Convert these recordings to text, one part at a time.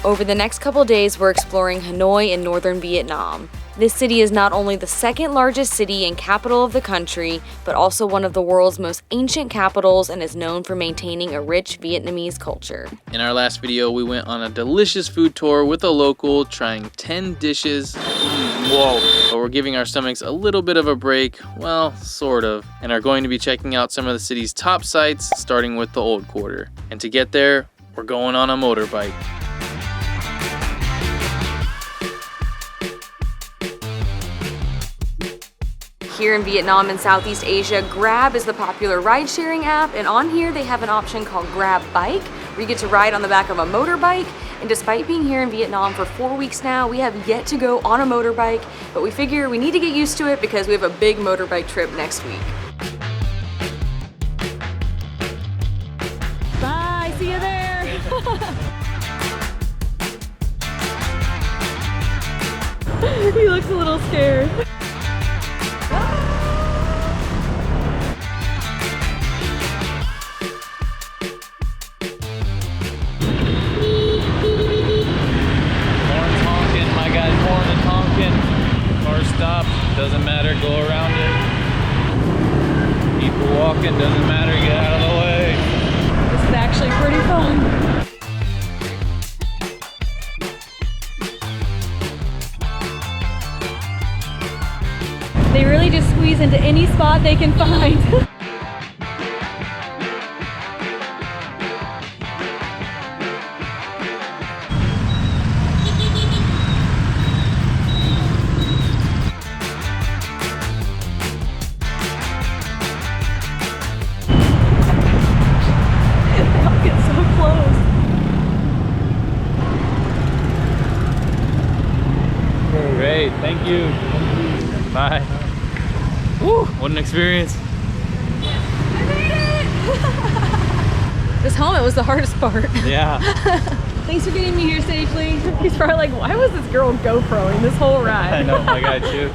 Over the next couple days, we're exploring Hanoi in northern Vietnam. This city is not only the second largest city and capital of the country, but also one of the world's most ancient capitals and is known for maintaining a rich Vietnamese culture. In our last video, we went on a delicious food tour with a local, trying 10 dishes. Whoa! But we're giving our stomachs a little bit of a break, well, sort of, and are going to be checking out some of the city's top sites, starting with the Old Quarter. And to get there, we're going on a motorbike. Here in Vietnam and Southeast Asia, Grab is the popular ride-sharing app, and on here they have an option called Grab Bike, where you get to ride on the back of a motorbike. And despite being here in Vietnam for 4 weeks now, we have yet to go on a motorbike, but we figure we need to get used to it because we have a big motorbike trip next week. Bye, see you there. He looks a little scared. Stop, doesn't matter, go around it. People walking, doesn't matter, get out of the way. This is actually pretty fun. They really just squeeze into any spot they can find. Great, thank you. Bye. Woo, what an experience. I made it! This helmet was the hardest part. Yeah. Thanks for getting me here safely. He's probably like, why was this girl GoProing this whole ride? I know, I got you.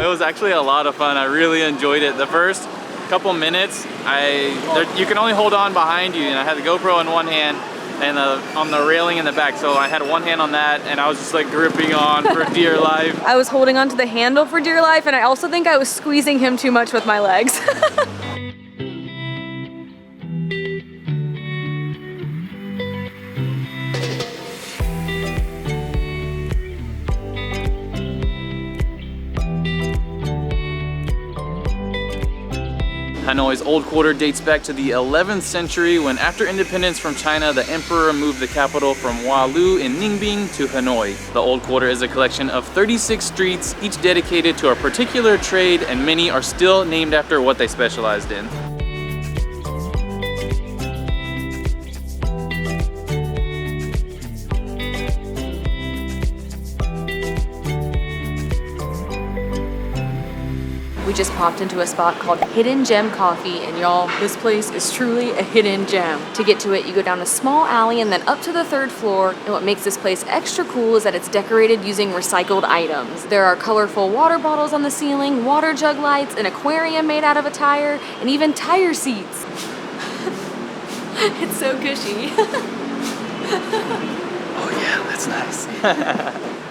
It was actually a lot of fun. I really enjoyed it. The first couple minutes, you can only hold on behind you, and I had the GoPro in one hand and on the railing in the back, so I had one hand on that and I was just like gripping on for dear life. I was holding onto the handle for dear life, and I also think I was squeezing him too much with my legs. Hanoi's Old Quarter dates back to the 11th century when, after independence from China, the emperor moved the capital from Hoa Lu in Ninh Binh to Hanoi. The Old Quarter is a collection of 36 streets, each dedicated to a particular trade, and many are still named after what they specialized in. We just popped into a spot called Hidden Gem Coffee, and y'all, this place is truly a hidden gem. To get to it, you go down a small alley and then up to the 3rd floor, and what makes this place extra cool is that it's decorated using recycled items. There are colorful water bottles on the ceiling, water jug lights, an aquarium made out of a tire, and even tire seats. It's so cushy. Oh yeah, that's nice.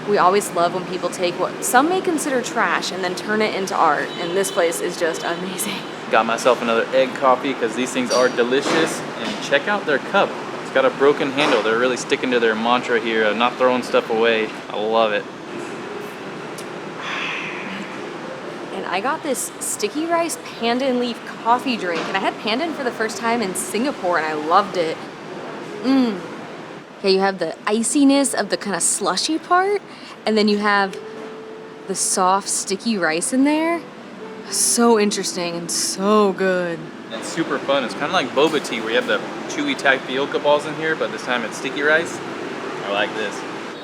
We always love when people take what some may consider trash and then turn it into art, and this place is just amazing. Got myself another egg coffee because these things are delicious, and check out their cup. It's got a broken handle. They're really sticking to their mantra here of not throwing stuff away. I love it. And I got this sticky rice pandan leaf coffee drink, and I had pandan for the first time in Singapore and I loved it. Okay, you have the iciness of the kind of slushy part, and then you have the soft, sticky rice in there. So interesting and so good. It's super fun. It's kind of like boba tea where you have the chewy tapioca balls in here, but this time it's sticky rice. I like this.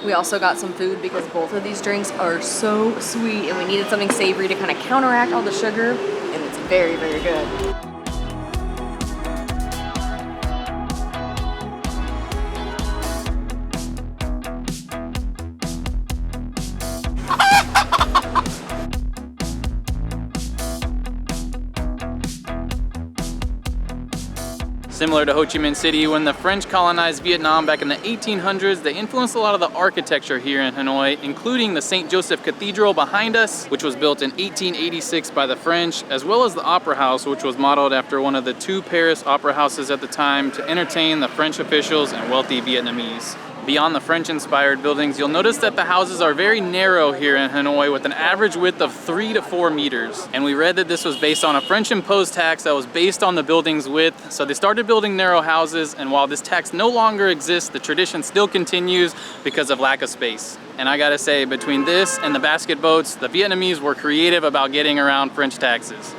We also got some food because both of these drinks are so sweet, and we needed something savory to kind of counteract all the sugar, and it's very, very good. Similar to Ho Chi Minh City, when the French colonized Vietnam back in the 1800s, they influenced a lot of the architecture here in Hanoi, including the St. Joseph Cathedral behind us, which was built in 1886 by the French, as well as the Opera House, which was modeled after one of the two Paris opera houses at the time to entertain the French officials and wealthy Vietnamese. Beyond the French-inspired buildings, you'll notice that the houses are very narrow here in Hanoi with an average width of 3 to 4 meters. And we read that this was based on a French-imposed tax that was based on the building's width. So they started building narrow houses, and while this tax no longer exists, the tradition still continues because of lack of space. And I gotta say, between this and the basket boats, the Vietnamese were creative about getting around French taxes.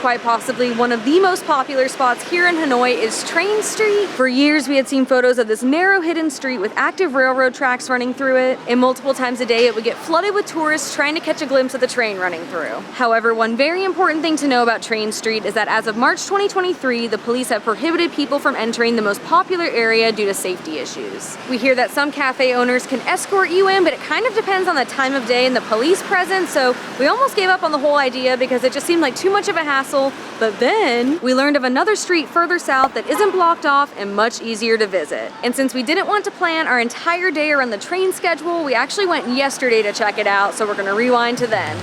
Quite possibly one of the most popular spots here in Hanoi is Train Street. For years we had seen photos of this narrow hidden street with active railroad tracks running through it, and multiple times a day it would get flooded with tourists trying to catch a glimpse of the train running through. However, one very important thing to know about Train Street is that as of March 2023, the police have prohibited people from entering the most popular area due to safety issues. We hear that some cafe owners can escort you in, but it kind of depends on the time of day and the police presence, so we almost gave up on the whole idea because it just seemed like too much of a hassle. But then we learned of another street further south that isn't blocked off and much easier to visit. And since we didn't want to plan our entire day around the train schedule, we actually went yesterday to check it out, so we're gonna rewind to then.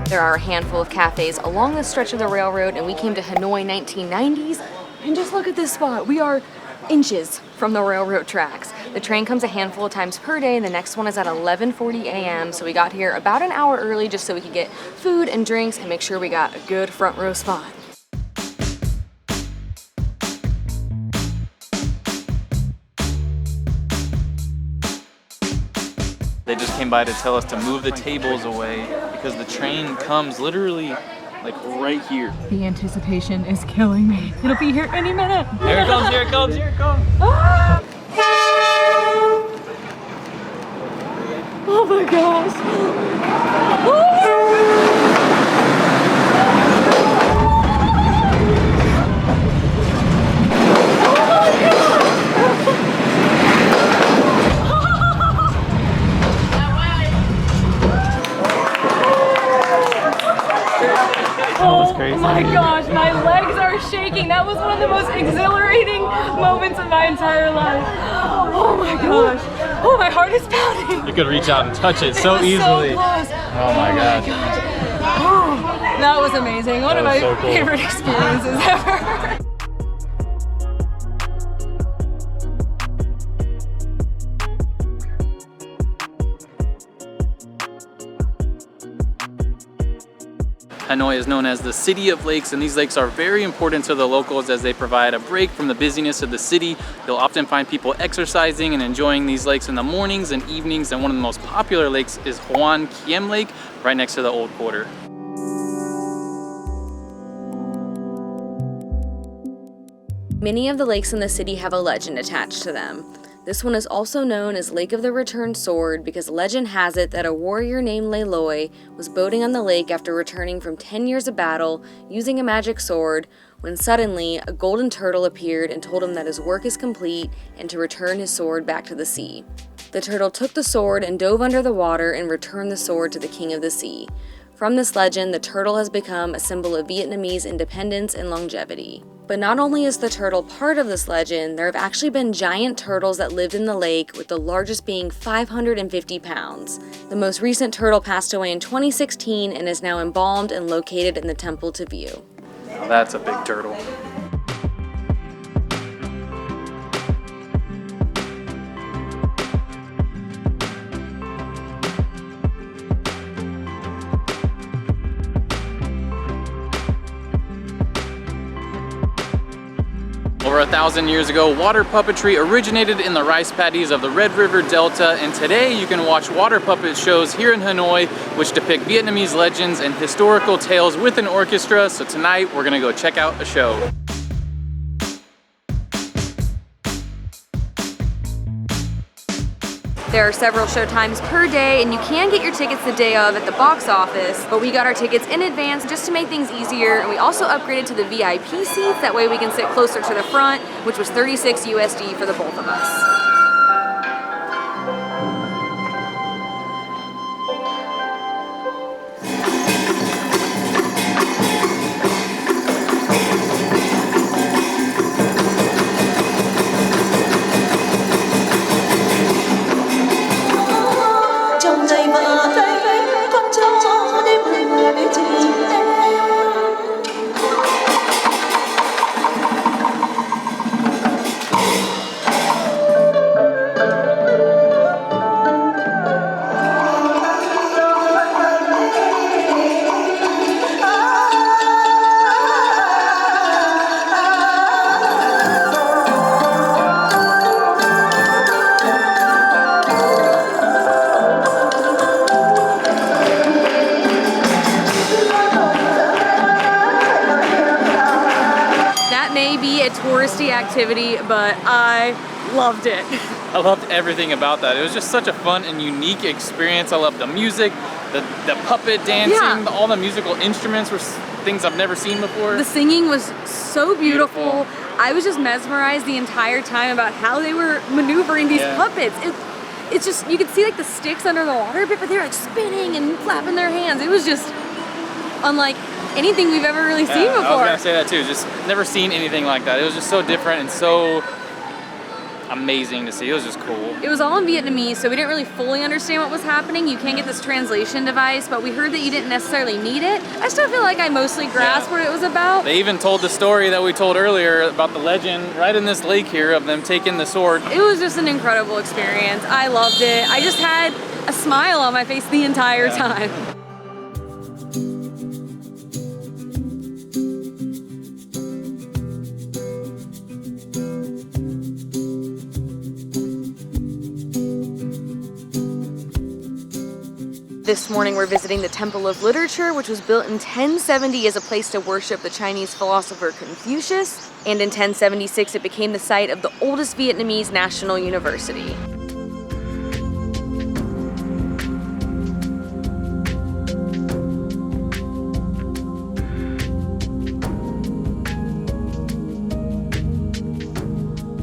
There are a handful of cafes along the stretch of the railroad, and we came to Hanoi 1990s. And just look at this spot. We are inches from the railroad tracks. The train comes a handful of times per day, and the next one is at 11:40 a.m. So we got here about an hour early just so we could get food and drinks and make sure we got a good front row spot. They just came by to tell us to move the tables away because the train comes literally like right here. The anticipation is killing me. It'll be here any minute. Here it comes, here it comes, here it comes. Ah! Oh my gosh. Crazy. Oh my gosh, my legs are shaking. That was one of the most exhilarating moments of my entire life. Oh my gosh. Oh, my heart is pounding. You could reach out and touch it so easily. So close. Oh my gosh. Oh, that was amazing. One of my so cool. favorite experiences ever. Hanoi is known as the City of Lakes, and these lakes are very important to the locals as they provide a break from the busyness of the city. You'll often find people exercising and enjoying these lakes in the mornings and evenings, and one of the most popular lakes is Hoàn Kiem Lake, right next to the Old Quarter. Many of the lakes in the city have a legend attached to them. This one is also known as Lake of the Returned Sword because legend has it that a warrior named Lê Loi was boating on the lake after returning from 10 years of battle using a magic sword when suddenly a golden turtle appeared and told him that his work is complete and to return his sword back to the sea. The turtle took the sword and dove under the water and returned the sword to the king of the sea. From this legend, the turtle has become a symbol of Vietnamese independence and longevity. But not only is the turtle part of this legend, there have actually been giant turtles that lived in the lake, with the largest being 550 pounds. The most recent turtle passed away in 2016 and is now embalmed and located in the temple to view. Now that's a big turtle. Over 1,000 years ago, water puppetry originated in the rice paddies of the Red River Delta, and today you can watch water puppet shows here in Hanoi which depict Vietnamese legends and historical tales with an orchestra. So tonight we're gonna go check out a show. There are several show times per day, and you can get your tickets the day of at the box office, but we got our tickets in advance just to make things easier, and we also upgraded to the VIP seats. That way we can sit closer to the front, which was 36 USD for the both of us. Touristy activity, but I loved it. I loved everything about that. It was just such a fun and unique experience. I loved the music, the puppet dancing, all the musical instruments were things I've never seen before. The singing was so beautiful. I was just mesmerized the entire time about how they were maneuvering these puppets. It's just, you could see like the sticks under the water bit, but they were like spinning and flapping their hands. It was just unlike anything we've ever really seen before. I was gonna say that too, just never seen anything like that. It was just so different and so amazing to see. It was just cool. It was all in Vietnamese, so we didn't really fully understand what was happening. You can get this translation device, but we heard that you didn't necessarily need it. I still feel like I mostly grasped what it was about. They even told the story that we told earlier about the legend right in this lake here of them taking the sword. It was just an incredible experience. I loved it. I just had a smile on my face the entire time. This morning we're visiting the Temple of Literature, which was built in 1070 as a place to worship the Chinese philosopher Confucius, and in 1076 it became the site of the oldest Vietnamese national university.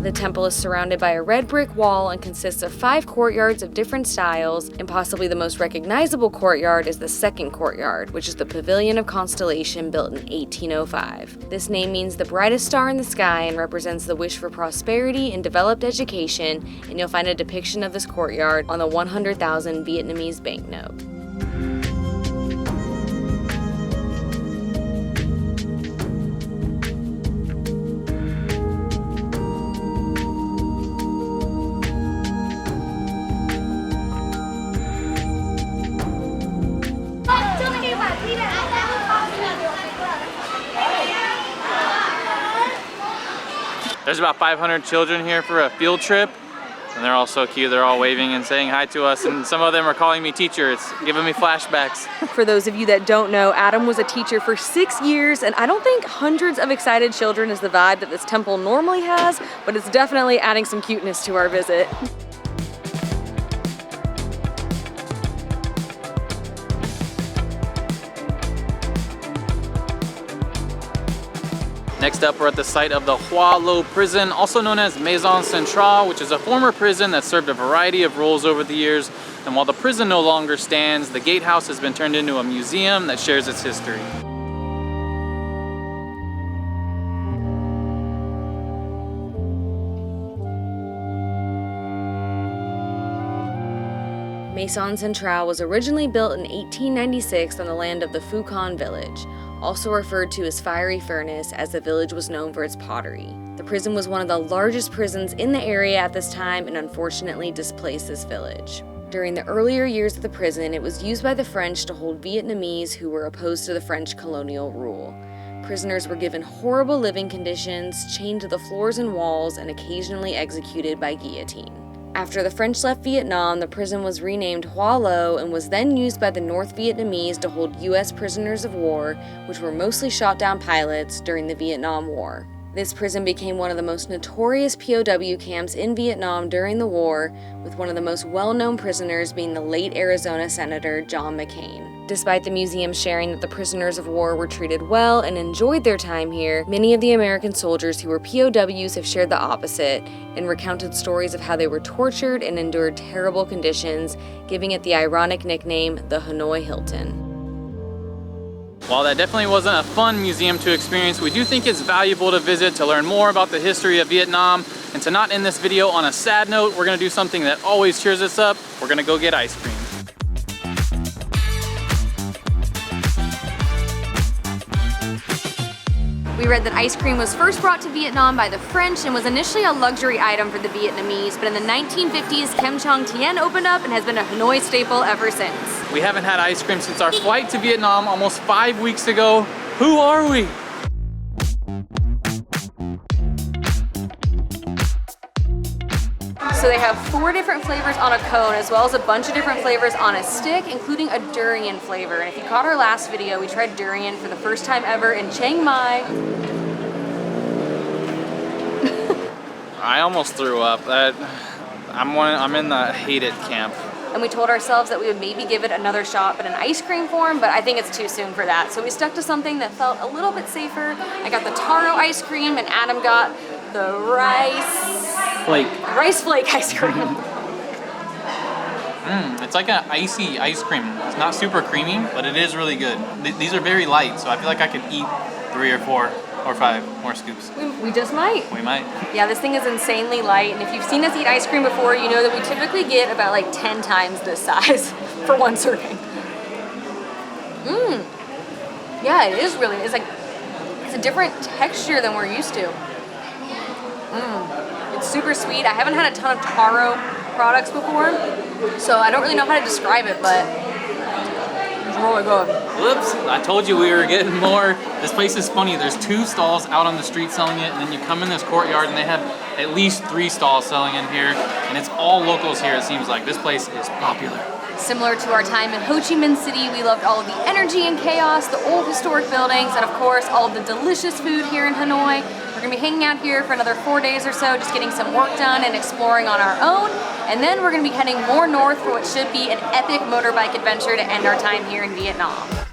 The temple is surrounded by a red brick wall and consists of 5 courtyards of different styles, and possibly the most recognizable courtyard is the second courtyard, which is the Pavilion of Constellation built in 1805. This name means the brightest star in the sky and represents the wish for prosperity and developed education, and you'll find a depiction of this courtyard on the 100,000 Vietnamese banknote. There's about 500 children here for a field trip, and they're all so cute. They're all waving and saying hi to us, and some of them are calling me teacher. It's giving me flashbacks. For those of you that don't know, Adam was a teacher for 6 years, and I don't think hundreds of excited children is the vibe that this temple normally has, but it's definitely adding some cuteness to our visit. Next up, we're at the site of the Hỏa Lò Prison, also known as Maison Centrale, which is a former prison that served a variety of roles over the years. And while the prison no longer stands, the gatehouse has been turned into a museum that shares its history. Maison Centrale was originally built in 1896 on the land of the Phu Con village, also referred to as Fiery Furnace, as the village was known for its pottery. The prison was one of the largest prisons in the area at this time and unfortunately displaced this village. During the earlier years of the prison, it was used by the French to hold Vietnamese who were opposed to the French colonial rule. Prisoners were given horrible living conditions, chained to the floors and walls, and occasionally executed by guillotine. After the French left Vietnam, the prison was renamed Hỏa Lò and was then used by the North Vietnamese to hold U.S. prisoners of war, which were mostly shot down pilots during the Vietnam War. This prison became one of the most notorious POW camps in Vietnam during the war, with one of the most well-known prisoners being the late Arizona Senator John McCain. Despite the museum sharing that the prisoners of war were treated well and enjoyed their time here, many of the American soldiers who were POWs have shared the opposite and recounted stories of how they were tortured and endured terrible conditions, giving it the ironic nickname the Hanoi Hilton. While that definitely wasn't a fun museum to experience, we do think it's valuable to visit to learn more about the history of Vietnam. And to not end this video on a sad note, we're gonna do something that always cheers us up. We're gonna go get ice cream. We read that ice cream was first brought to Vietnam by the French and was initially a luxury item for the Vietnamese, but in the 1950s, Kem Tràng Tiền opened up and has been a Hanoi staple ever since. We haven't had ice cream since our flight to Vietnam almost 5 weeks ago. Who are we? So they have 4 different flavors on a cone, as well as a bunch of different flavors on a stick, including a durian flavor. And if you caught our last video, we tried durian for the first time ever in Chiang Mai. I almost threw up. I'm in the hate it camp. And we told ourselves that we would maybe give it another shot, but in ice cream form, but I think it's too soon for that. So we stuck to something that felt a little bit safer. I got the taro ice cream, and Adam got the rice flake ice cream. It's like an icy ice cream. It's not super creamy, but it is really good. These are very light, so I feel like I could eat 3 or 4 or 5 more scoops. We just might. We might. Yeah, this thing is insanely light, and if you've seen us eat ice cream before, you know that we typically get about like 10 times this size for 1 serving. Yeah, it is really, it's a different texture than we're used to. It's super sweet. I haven't had a ton of taro products before, so I don't really know how to describe it, but it's really good. Whoops, I told you we were getting more. This place is funny. There's 2 stalls out on the street selling it, and then you come in this courtyard and they have at least 3 stalls selling in here, and it's all locals here, it seems like. This place is popular. Similar to our time in Ho Chi Minh City, we loved all of the energy and chaos, the old historic buildings, and of course, all of the delicious food here in Hanoi. We're gonna be hanging out here for another 4 days or so, just getting some work done and exploring on our own. And then we're gonna be heading more north for what should be an epic motorbike adventure to end our time here in Vietnam.